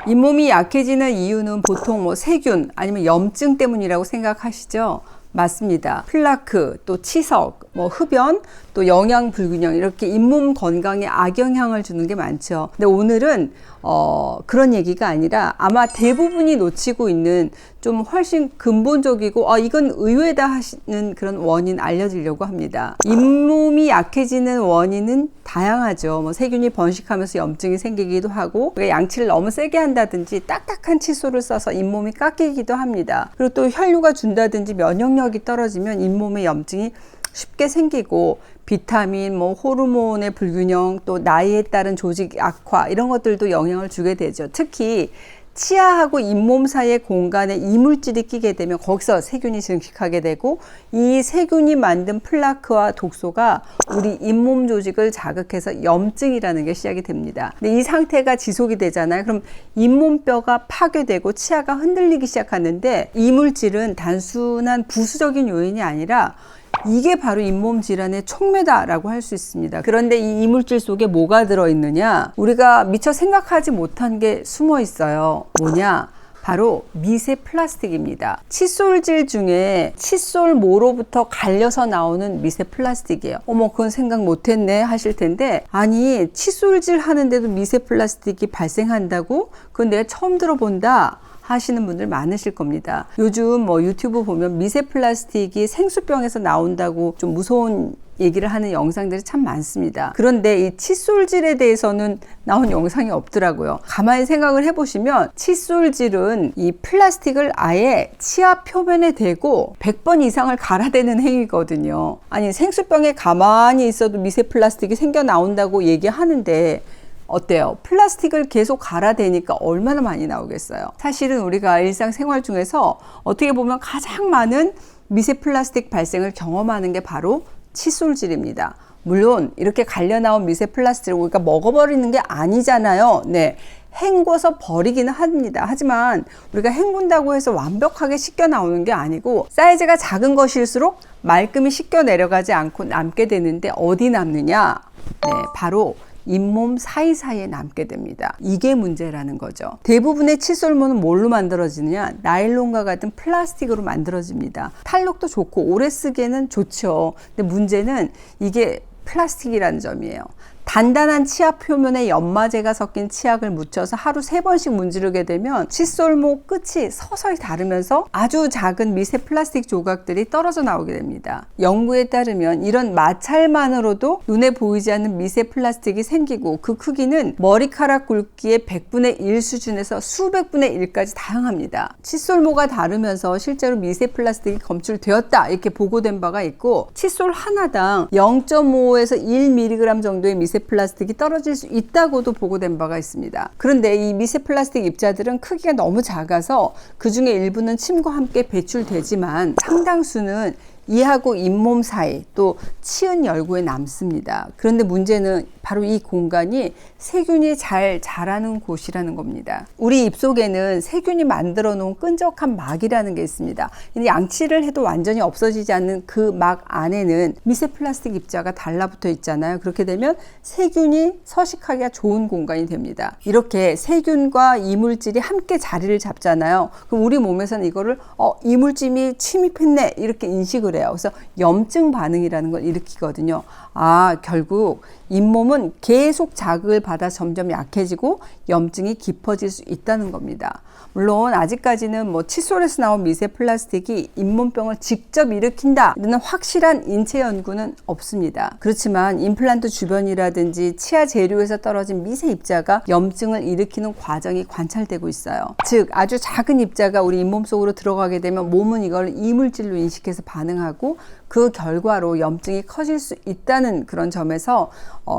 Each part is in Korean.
잇몸이 약해지는 이유는 보통 뭐 세균 아니면 염증 때문이라고 생각하시죠? 맞습니다. 플라크, 또 치석, 뭐 흡연, 또 영양 불균형 이렇게 잇몸 건강에 악영향을 주는 게 많죠. 근데 오늘은 그런 얘기가 아니라 아마 대부분이 놓치고 있는 좀 훨씬 근본적이고 이건 의외다 하시는 그런 원인 알려드리려고 합니다. 잇몸이 약해지는 원인은 다양하죠. 뭐 세균이 번식하면서 염증이 생기기도 하고, 양치를 너무 세게 한다든지 딱딱한 칫솔을 써서 잇몸이 깎이기도 합니다. 그리고 또 혈류가 준다든지 면역력이 떨어지면 잇몸에 염증이 쉽게 생기고, 비타민, 뭐 호르몬의 불균형, 또 나이에 따른 조직 악화 이런 것들도 영향을 주게 되죠. 특히 치아하고 잇몸 사이의 공간에 이물질이 끼게 되면 거기서 세균이 증식하게 되고, 이 세균이 만든 플라크와 독소가 우리 잇몸 조직을 자극해서 염증이라는 게 시작이 됩니다. 근데 이 상태가 지속이 되잖아요. 그럼 잇몸뼈가 파괴되고 치아가 흔들리기 시작하는데, 이물질은 단순한 부수적인 요인이 아니라 이게 바로 잇몸 질환의 촉매다라고 할 수 있습니다. 그런데 이 이물질 속에 뭐가 들어있느냐? 우리가 미처 생각하지 못한 게 숨어 있어요. 뭐냐? 바로 미세 플라스틱입니다. 칫솔질 중에 칫솔모로부터 갈려서 나오는 미세 플라스틱이에요. 그건 생각 못했네 하실 텐데, 아니 칫솔질 하는데도 미세 플라스틱이 발생한다고? 그건 내가 처음 들어본다 하시는 분들 많으실 겁니다. 요즘 뭐 유튜브 보면 미세 플라스틱이 생수병에서 나온다고 좀 무서운 얘기를 하는 영상들이 참 많습니다. 그런데 이 칫솔질에 대해서는 나온 영상이 없더라고요. 가만히 생각을 해보시면 칫솔질은 이 플라스틱을 아예 치아 표면에 대고 100번 이상을 갈아대는 행위거든요. 아니 생수병에 가만히 있어도 미세 플라스틱이 생겨 나온다고 얘기하는데 어때요? 플라스틱을 계속 갈아대니까 얼마나 많이 나오겠어요? 사실은 우리가 일상생활 중에서 어떻게 보면 가장 많은 미세 플라스틱 발생을 경험하는 게 바로 칫솔질입니다. 물론 이렇게 갈려 나온 미세 플라스틱을 우리가 먹어버리는 게 아니잖아요. 네, 헹궈서 버리기는 합니다. 하지만 우리가 헹군다고 해서 완벽하게 씻겨 나오는 게 아니고, 사이즈가 작은 것일수록 말끔히 씻겨 내려가지 않고 남게 되는데, 어디 남느냐? 네, 바로 잇몸 사이사이에 남게 됩니다. 이게 문제라는 거죠. 대부분의 칫솔모는 뭘로 만들어지느냐? 나일론과 같은 플라스틱으로 만들어집니다. 탄력도 좋고 오래 쓰기에는 좋죠. 근데 문제는 이게 플라스틱이라는 점이에요. 단단한 치아 표면에 연마제가 섞인 치약을 묻혀서 하루 3번씩 문지르게 되면 칫솔모 끝이 서서히 닳으면서 아주 작은 미세 플라스틱 조각들이 떨어져 나오게 됩니다. 연구에 따르면 이런 마찰만으로도 눈에 보이지 않는 미세 플라스틱이 생기고, 그 크기는 머리카락 굵기의 100분의 1 수준에서 수백분의 1까지 다양합니다. 칫솔모가 닳으면서 실제로 미세 플라스틱이 검출되었다 이렇게 보고된 바가 있고, 칫솔 하나당 0.5에서 1mg 정도의 미세 플라스틱이 떨어질 수 있다고도 보고된 바가 있습니다. 그런데 이 미세 플라스틱 입자들은 크기가 너무 작아서 그 중에 일부는 침과 함께 배출되지만 상당수는 이하고 잇몸 사이, 또 치은 열구에 남습니다. 그런데 문제는 바로 이 공간이 세균이 잘 자라는 곳이라는 겁니다. 우리 입속에는 세균이 만들어 놓은 끈적한 막이라는 게 있습니다. 근데 양치를 해도 완전히 없어지지 않는 그 막 안에는 미세 플라스틱 입자가 달라붙어 있잖아요. 그렇게 되면 세균이 서식하기가 좋은 공간이 됩니다. 이렇게 세균과 이물질이 함께 자리를 잡잖아요. 그럼 우리 몸에서는 이거를 이물질이 침입했네 이렇게 인식을 해요. 그래서 염증 반응이라는 걸 일으키거든요. 결국 잇몸은 계속 자극을 받아 점점 약해지고 염증이 깊어질 수 있다는 겁니다. 물론 아직까지는 뭐 칫솔에서 나온 미세 플라스틱이 잇몸병을 직접 일으킨다 이런 확실한 인체 연구는 없습니다. 그렇지만 임플란트 주변이라든지 치아 재료에서 떨어진 미세 입자가 염증을 일으키는 과정이 관찰되고 있어요. 즉 아주 작은 입자가 우리 잇몸 속으로 들어가게 되면 몸은 이걸 이물질로 인식해서 반응하고, 그 결과로 염증이 커질 수 있다는 그런 점에서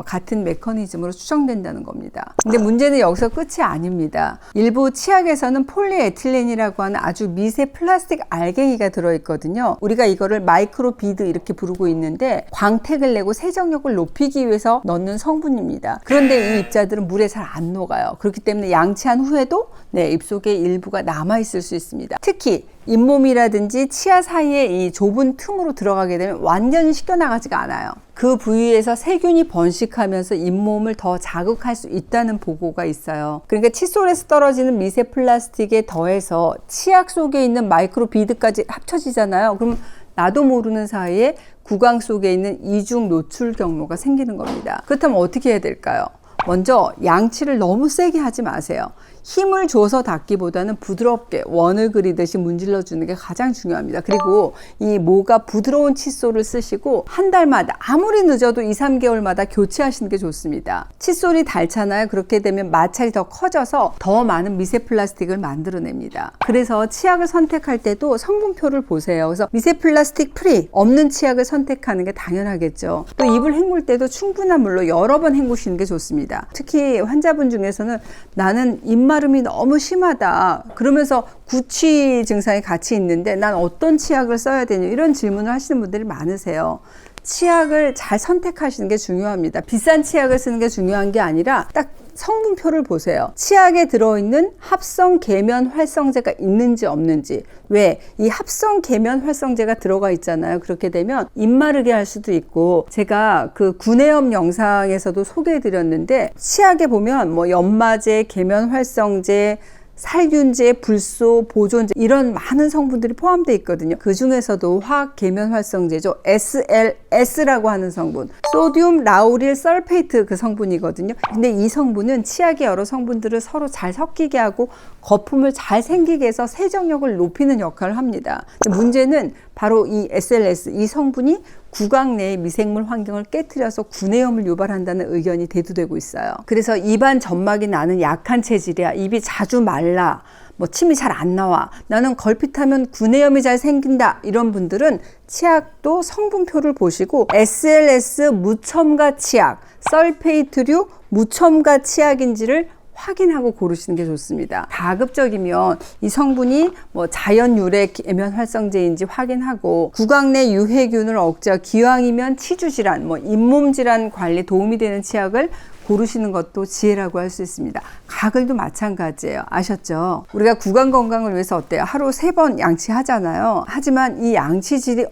같은 메커니즘으로 추정된다는 겁니다. 근데 문제는 여기서 끝이 아닙니다. 일부 치약에서는 폴리에틸렌이라고 하는 아주 미세 플라스틱 알갱이가 들어있거든요. 우리가 이거를 마이크로 비드 이렇게 부르고 있는데, 광택을 내고 세정력을 높이기 위해서 넣는 성분입니다. 그런데 이 입자들은 물에 잘 안 녹아요. 그렇기 때문에 양치한 후에도 네, 입속에 일부가 남아있을 수 있습니다. 특히 잇몸이라든지 치아 사이에 이 좁은 틈으로 들어가게 되면 완전히 씻겨나가지가 않아요. 그 부위에서 세균이 번식하면서 잇몸을 더 자극할 수 있다는 보고가 있어요. 그러니까 칫솔에서 떨어지는 미세 플라스틱에 더해서 치약 속에 있는 마이크로 비드까지 합쳐지잖아요. 그럼 나도 모르는 사이에 구강 속에 있는 이중 노출 경로가 생기는 겁니다. 그렇다면 어떻게 해야 될까요? 먼저 양치를 너무 세게 하지 마세요. 힘을 줘서 닦기보다는 부드럽게 원을 그리듯이 문질러 주는 게 가장 중요합니다. 그리고 이 모가 부드러운 칫솔을 쓰시고 한 달마다 아무리 늦어도 2, 3개월마다 교체하시는 게 좋습니다. 칫솔이 닳잖아요. 그렇게 되면 마찰이 더 커져서 더 많은 미세 플라스틱을 만들어냅니다. 그래서 치약을 선택할 때도 성분표를 보세요. 그래서 미세 플라스틱 프리 없는 치약을 선택하는 게 당연하겠죠. 또 입을 헹굴 때도 충분한 물로 여러 번 헹구시는 게 좋습니다. 특히 환자분 중에서는 나는 입마름이 너무 심하다, 그러면서 구취 증상이 같이 있는데 난 어떤 치약을 써야 되냐, 이런 질문을 하시는 분들이 많으세요. 치약을 잘 선택하시는 게 중요합니다. 비싼 치약을 쓰는 게 중요한 게 아니라 딱 성분표를 보세요. 치약에 들어있는 합성 계면 활성제가 있는지 없는지. 왜? 이 합성 계면 활성제가 들어가 있잖아요. 그렇게 되면 입 마르게 할 수도 있고, 제가 그 구내염 영상에서도 소개해 드렸는데 치약에 보면 뭐 연마제, 계면 활성제, 살균제, 불소, 보존제, 이런 많은 성분들이 포함되어 있거든요. 그 중에서도 화학 계면 활성제죠. SLS라고 하는 성분, 소듐 라우릴 설페이트, 그 성분이거든요. 근데 이 성분은 치약의 여러 성분들을 서로 잘 섞이게 하고 거품을 잘 생기게 해서 세정력을 높이는 역할을 합니다. 문제는 바로 이 SLS, 이 성분이 구강 내의 미생물 환경을 깨트려서 구내염을 유발한다는 의견이 대두되고 있어요. 그래서 입안 점막이 나는 약한 체질이야, 입이 자주 말라, 뭐 침이 잘 안 나와, 나는 걸핏하면 구내염이 잘 생긴다, 이런 분들은 치약도 성분표를 보시고 SLS 무첨가 치약, 설페이트류 무첨가 치약인지를 확인하고 고르시는 게 좋습니다. 가급적이면 이 성분이 뭐 자연 유래 계면 활성제인지 확인하고, 구강 내 유해균을 억제하고, 기왕이면 치주 질환, 뭐 잇몸 질환 관리에 도움이 되는 치약을 고르시는 것도 지혜라고 할 수 있습니다. 가글도 마찬가지예요. 아셨죠? 우리가 구강 건강을 위해서 어때요? 하루 3번 양치하잖아요. 하지만 이 양치질이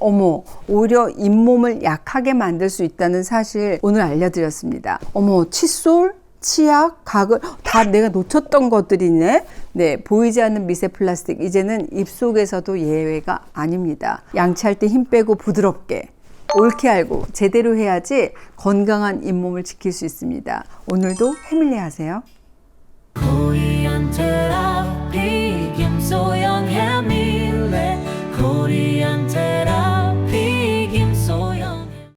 오히려 잇몸을 약하게 만들 수 있다는 사실 오늘 알려드렸습니다. 칫솔, 치약, 가글, 다 내가 놓쳤던 것들이네. 네, 보이지 않는 미세 플라스틱, 이제는 입속에서도 예외가 아닙니다. 양치할 때 힘 빼고 부드럽게, 옳게 알고 제대로 해야지 건강한 잇몸을 지킬 수 있습니다. 오늘도 해밀리 하세요. 코리안 테라피 김소영 해밀리 코리안 테라피